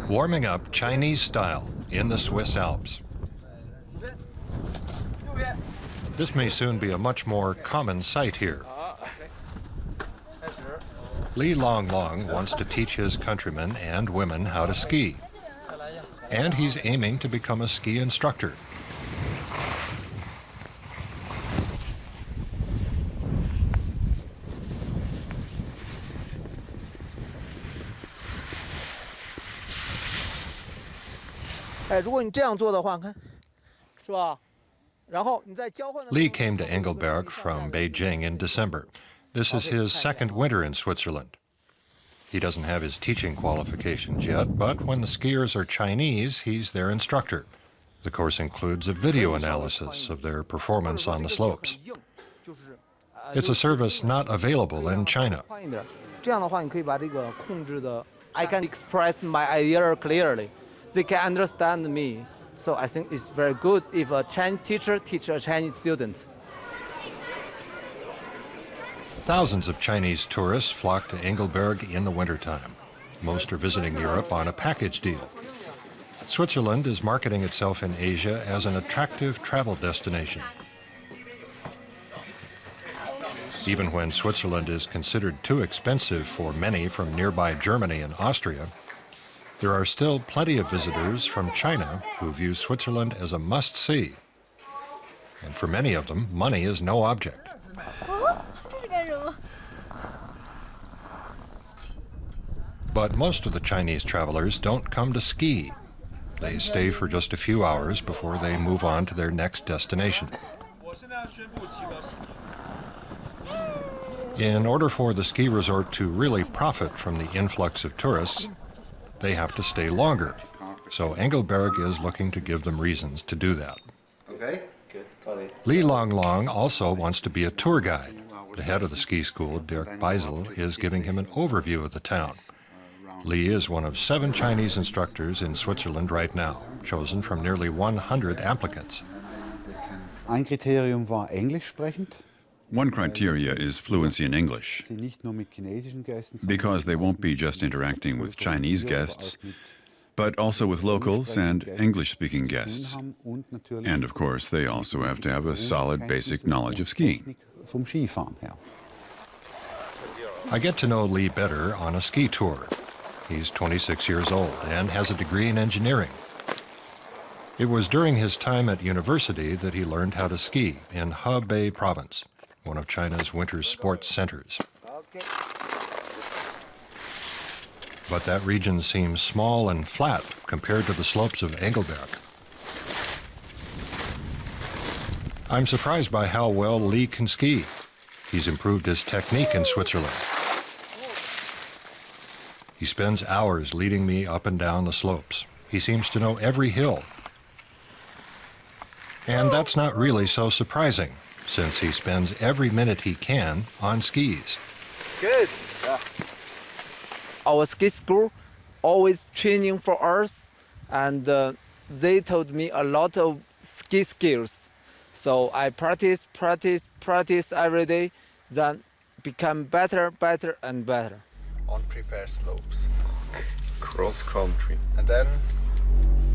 Warming up Chinese style in the Swiss Alps. This may soon be a much more common sight here. Li Longlong wants to teach his countrymen and women how to ski. And he's aiming to become a ski instructor. Li came to Engelberg from Beijing in December. This is his second winter in Switzerland. He doesn't have his teaching qualifications yet, but when the skiers are Chinese, he's their instructor. The course includes a video analysis of their performance on the slopes. It's a service not available in China. I can express my idea clearly. They can understand me. So I think it's very good if a Chinese teacher teaches a Chinese student. Thousands of Chinese tourists flock to Engelberg in the wintertime. Most are visiting Europe on a package deal. Switzerland is marketing itself in Asia as an attractive travel destination. Even when Switzerland is considered too expensive for many from nearby Germany and Austria, there are still plenty of visitors from China who view Switzerland as a must-see. And for many of them, money is no object. But most of the Chinese travelers don't come to ski. They stay for just a few hours before they move on to their next destination. In order for the ski resort to really profit from the influx of tourists, they have to stay longer. So Engelberg is looking to give them reasons to do that. Okay, good, got it. Li Longlong also wants to be a tour guide. The head of the ski school, Dirk Beisel, is giving him an overview of the town. Li is one of 7 Chinese instructors in Switzerland right now, chosen from nearly 100 applicants. Ein Kriterium war Englisch sprechend. One criteria is fluency in English, because they won't be just interacting with Chinese guests, but also with locals and English-speaking guests. And of course, they also have to have a solid basic knowledge of skiing. I get to know Li better on a ski tour. He's 26 years old and has a degree in engineering. It was during his time at university that he learned how to ski in Hebei province, one of China's winter sports centers. But that region seems small and flat compared to the slopes of Engelberg. I'm surprised by how well Li can ski. He's improved his technique in Switzerland. He spends hours leading me up and down the slopes. He seems to know every hill. And that's not really so surprising, since he spends every minute he can on skis. Good. Yeah. Our ski school always training for us, and they taught me a lot of ski skills. So I practice every day, then become better and better. On prepared slopes, cross country, and then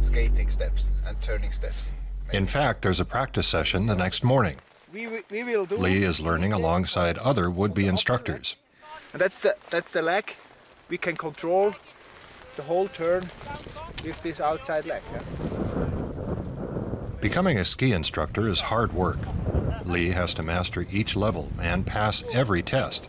skating steps and turning steps. In fact, there's a practice session the next morning. We will do. Li is learning alongside other would-be instructors. And that's the leg. We can control the whole turn with this outside leg. Yeah? Becoming a ski instructor is hard work. Li has to master each level and pass every test.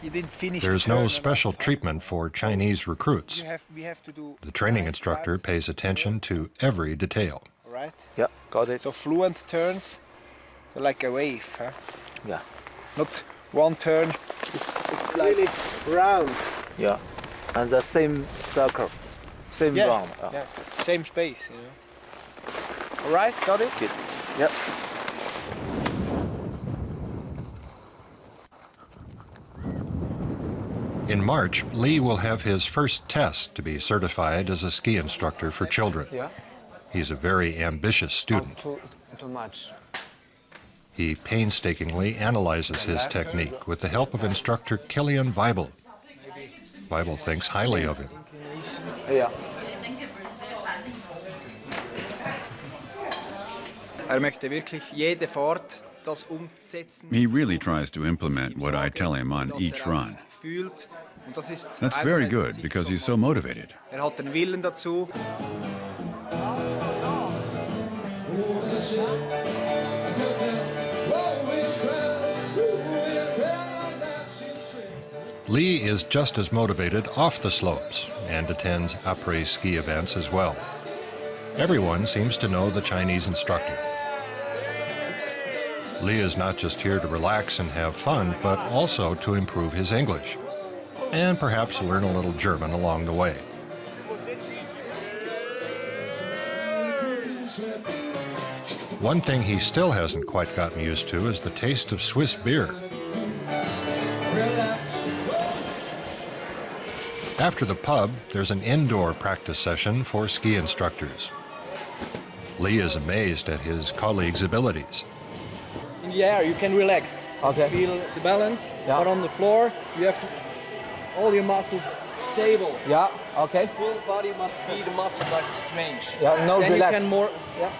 You didn't finish. There's no special treatment for Chinese recruits. We have to do. The training instructor pays attention to every detail. All right. Yeah, got it. So fluent turns, so like a wave. Huh? Yeah. Not one turn. It's like really round. Yeah, and the same circle, same round. Yeah, same space. You know. All right, got it. Good. Yep. In March, Li will have his first test to be certified as a ski instructor for children. Yeah. He's a very ambitious student. Too much. He painstakingly analyzes his technique with the help of instructor Kilian Weibel. Weibel thinks highly of him. Yeah. Möchte wirklich jede Fahrt das umsetzen. He really tries to implement what I tell him on each run. Fühlt. Und das ist That's very good because he's so motivated. hat den Willen dazu. Li is just as motivated off the slopes and attends après-ski events as well. Everyone seems to know the Chinese instructor. Li is not just here to relax and have fun, but also to improve his English, and perhaps learn a little German along the way. One thing he still hasn't quite gotten used to is the taste of Swiss beer. After the pub, there's an indoor practice session for ski instructors. Li is amazed at his colleagues' abilities. In the air, you can relax. Okay. Feel the balance. Yeah. But on the floor, you have to all your muscles stable. Yeah. Okay. Full body must be the muscles like strange. Yeah. No, then relax. you can more. Yeah.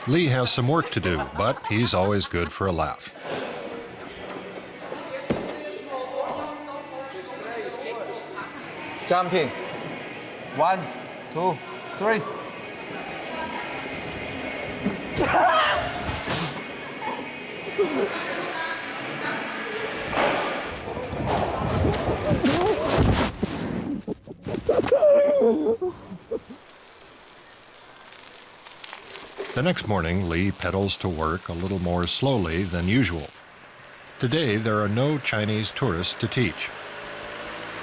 Li has some work to do, but he's always good for a laugh. Jumping. 1, 2, 3. The next morning, Li pedals to work a little more slowly than usual. Today, there are no Chinese tourists to teach.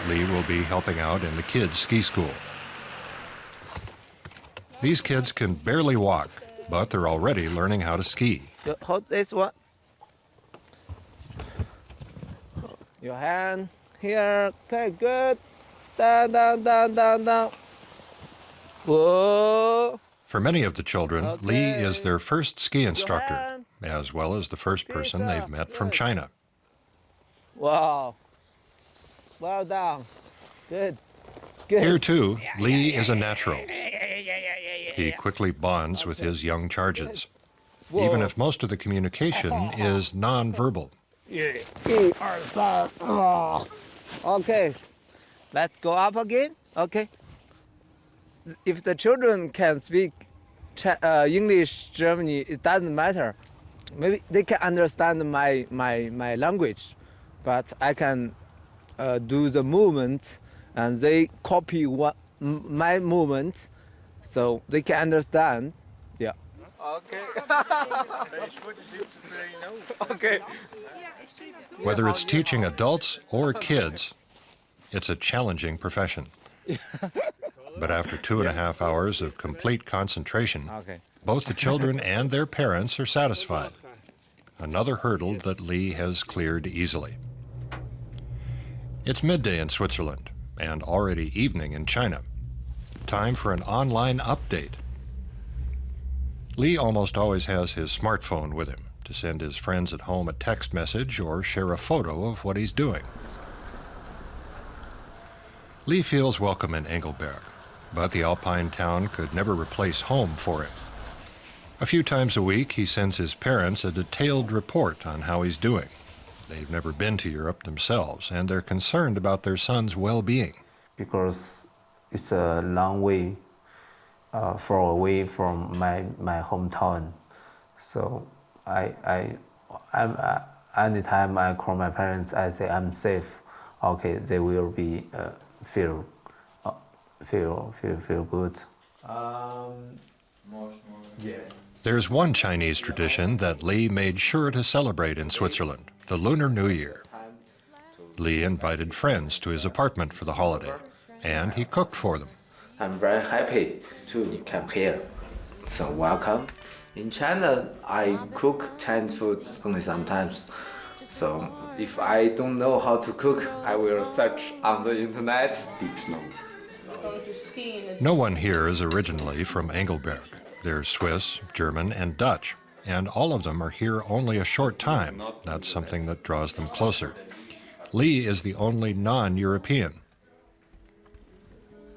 Li will be helping out in the kids' ski school. These kids can barely walk, but they're already learning how to ski. Hold this one. Your hand here. Okay, good. Down, down, down, down, down. Whoa. For many of the children, Li Okay. is their first ski instructor, hand. as well as the first person Peace they've out. met from Good. China. Wow. Well done. Good. Good. Here, too, Li is a natural. He quickly bonds with his young charges, even if most of the communication is nonverbal. Okay. Let's go up again. Okay. If the children can speak English, Germany, it doesn't matter. Maybe they can understand my language, but I can do the movement and they copy my movement so they can understand. Yeah. Okay. Okay. Whether it's teaching adults or kids, it's a challenging profession. But after 2.5 hours of complete concentration, Okay. both the children and their parents are satisfied. Another hurdle that Li has cleared easily. It's midday in Switzerland and already evening in China. Time for an online update. Li almost always has his smartphone with him to send his friends at home a text message or share a photo of what he's doing. Li feels welcome in Engelberg, but the alpine town could never replace home for him. A few times a week, he sends his parents a detailed report on how he's doing. They've never been to Europe themselves, and they're concerned about their son's well-being. Because it's a long way far away from my hometown. So anytime I call my parents, I say I'm safe. Okay, they will be feel good. Yes. There's one Chinese tradition that Li made sure to celebrate in Switzerland, the Lunar New Year. Li invited friends to his apartment for the holiday, and he cooked for them. I'm very happy to come here. So welcome. In China, I cook Chinese food only sometimes. So if I don't know how to cook, I will search on the internet. No one here is originally from Engelberg. They're Swiss, German, and Dutch. and all of them are here only a short time. That's something that draws them closer. Li is the only non-European.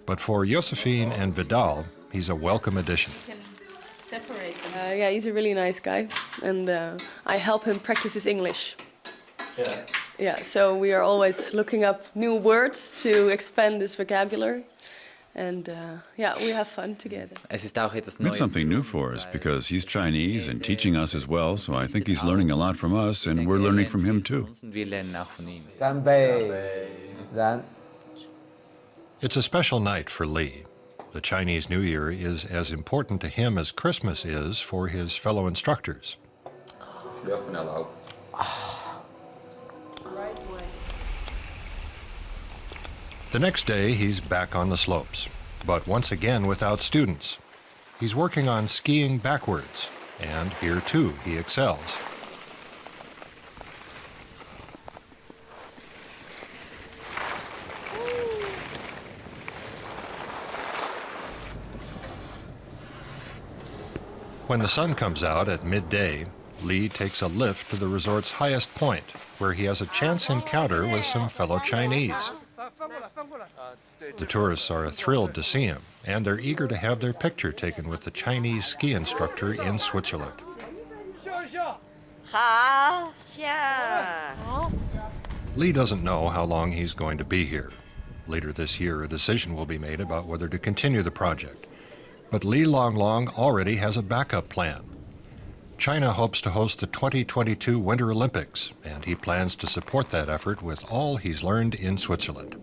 But for Josephine and Vidal, he's a welcome addition. Yeah, he's a really nice guy, and I help him practice his English. Yeah, so we are always looking up new words to expand his vocabulary, and yeah, we have fun together. It's something new for us because he's Chinese and teaching us as well, so I think he's learning a lot from us, and we're learning from him too. It's a special night for Li. The Chinese New Year is as important to him as Christmas is for his fellow instructors. The next day, he's back on the slopes, but once again without students. He's working on skiing backwards, and here too he excels. When the sun comes out at midday, Li takes a lift to the resort's highest point, where he has a chance encounter with some fellow Chinese. The tourists are thrilled to see him, and they're eager to have their picture taken with the Chinese ski instructor in Switzerland. Li doesn't know how long he's going to be here. Later this year, a decision will be made about whether to continue the project. But Li Longlong already has a backup plan. China hopes to host the 2022 Winter Olympics, and he plans to support that effort with all he's learned in Switzerland.